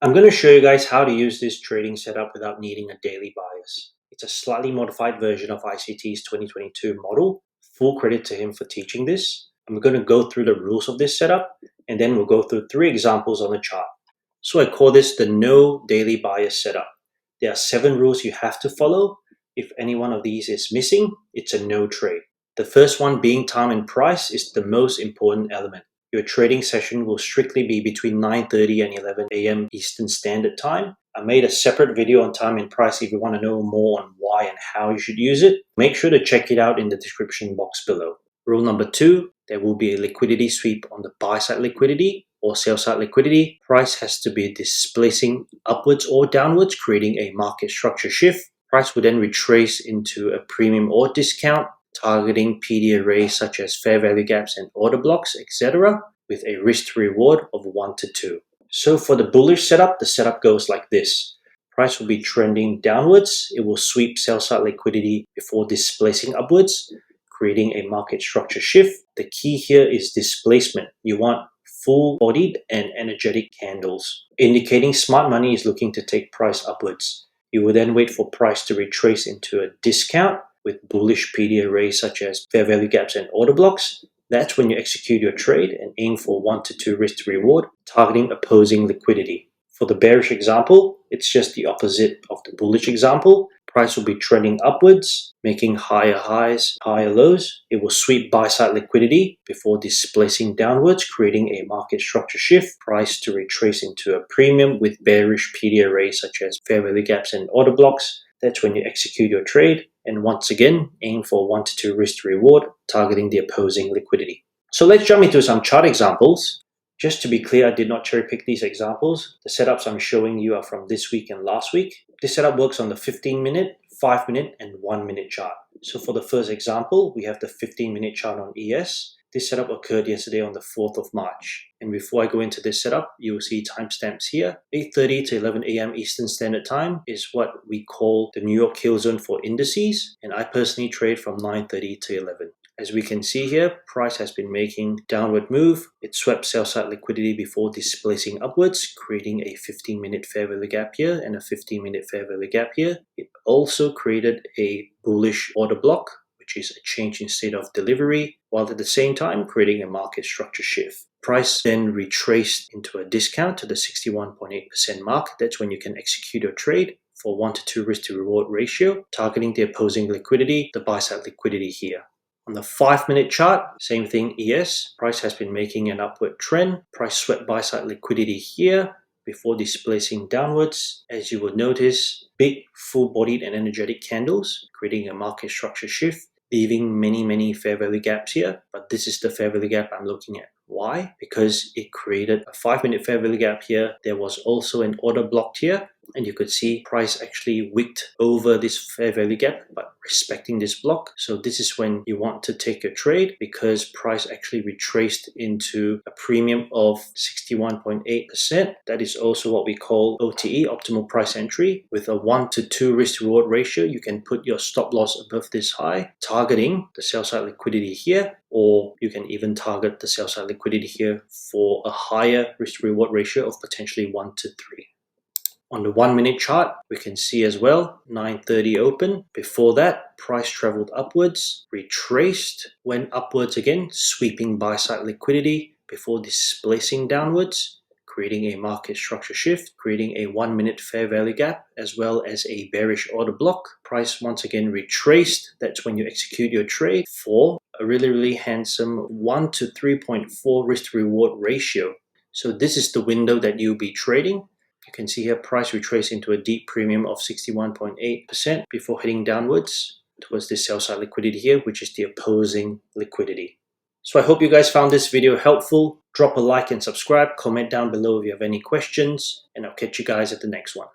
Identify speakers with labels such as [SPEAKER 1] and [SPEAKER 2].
[SPEAKER 1] I'm going to show you guys how to use this trading setup without needing a daily bias. It's a slightly modified version of ICT's 2022 model. Full credit to him for teaching this. I'm going to go through the rules of this setup, and then we'll go through 3 examples on the chart. So I call this the no daily bias setup. There are 7 rules you have to follow. If any one of these is missing, it's a no trade. The first one being time and price is the most important element. Your trading session will strictly be between 9:30 and 11 a.m. Eastern Standard Time. I made a separate video on time and price if you want to know more on why and how you should use it. Make sure to check it out in the description box below. Rule number 2, there will be a liquidity sweep on the buy side liquidity or sell side liquidity. Price has to be displacing upwards or downwards, creating a market structure shift. Price will then retrace into a premium or discount, targeting PD arrays such as fair value gaps and order blocks, etc., with a risk to reward of 1 to 2. So for the bullish setup, the setup goes like this. Price will be trending downwards. It will sweep sell side liquidity before displacing upwards, creating a market structure shift. The key here is displacement. You want full-bodied and energetic candles, indicating smart money is looking to take price upwards. You will then wait for price to retrace into a discount with bullish PD arrays such as fair value gaps and order blocks. That's when you execute your trade and aim for 1 to 2 risk to reward, targeting opposing liquidity. For the bearish example, it's just the opposite of the bullish example. Price will be trending upwards, making higher highs, higher lows. It will sweep buy-side liquidity before displacing downwards, creating a market structure shift. Price to retrace into a premium with bearish PD arrays such as fair value gaps and order blocks. That's when you execute your trade and once again aim for 1 to 2 risk to reward, targeting the opposing liquidity. So let's jump into some chart examples. Just to be clear, I did not cherry pick these examples. The setups I'm showing you are from this week and last week. This setup works on the 15-minute, 5-minute, and 1-minute chart. So for the first example, we have the 15-minute chart on ES. This setup occurred yesterday on the 4th of March. And before I go into this setup, you will see timestamps here. 8:30 to 11 a.m. Eastern Standard Time is what we call the New York Kill Zone for indices. And I personally trade from 9:30 to 11. As we can see here, price has been making downward move. It swept sell-side liquidity before displacing upwards, creating a 15-minute fair value gap here and a 15-minute fair value gap here. It also created a bullish order block, which is a change in state of delivery, while at the same time creating a market structure shift. Price then retraced into a discount to the 61.8% mark. That's when you can execute your trade for 1 to 2 risk to reward ratio, targeting the opposing liquidity, the buy side liquidity here. On the 5-minute chart, same thing ES. Price has been making an upward trend. Price swept buy side liquidity here before displacing downwards. As you will notice, big full-bodied and energetic candles, creating a market structure shift, leaving many fair value gaps here. But this is the fair value gap I'm looking at. Why? Because it created a 5-minute fair value gap here. There was also an order blocked here. And you could see price actually wicked over this fair value gap, but respecting this block. So this is when you want to take your trade because price actually retraced into a premium of 61.8%. That is also what we call OTE, optimal price entry. With a 1 to 2 risk to reward ratio, you can put your stop loss above this high, targeting the sell side liquidity here, or you can even target the sell side liquidity here for a higher risk to reward ratio of potentially 1 to 3. On the 1-minute chart, we can see as well, 9:30 open. Before that, price traveled upwards, retraced, went upwards again, sweeping buy-side liquidity before displacing downwards, creating a market structure shift, creating a 1-minute fair value gap, as well as a bearish order block. Price once again retraced. That's when you execute your trade for a really handsome 1 to 3.4 risk to reward ratio. So this is the window that you'll be trading. You can see here price retrace into a deep premium of 61.8% before heading downwards towards this sell side liquidity here, which is the opposing liquidity. So I hope you guys found this video helpful. Drop a like and subscribe. Comment down below if you have any questions, and I'll catch you guys at the next one.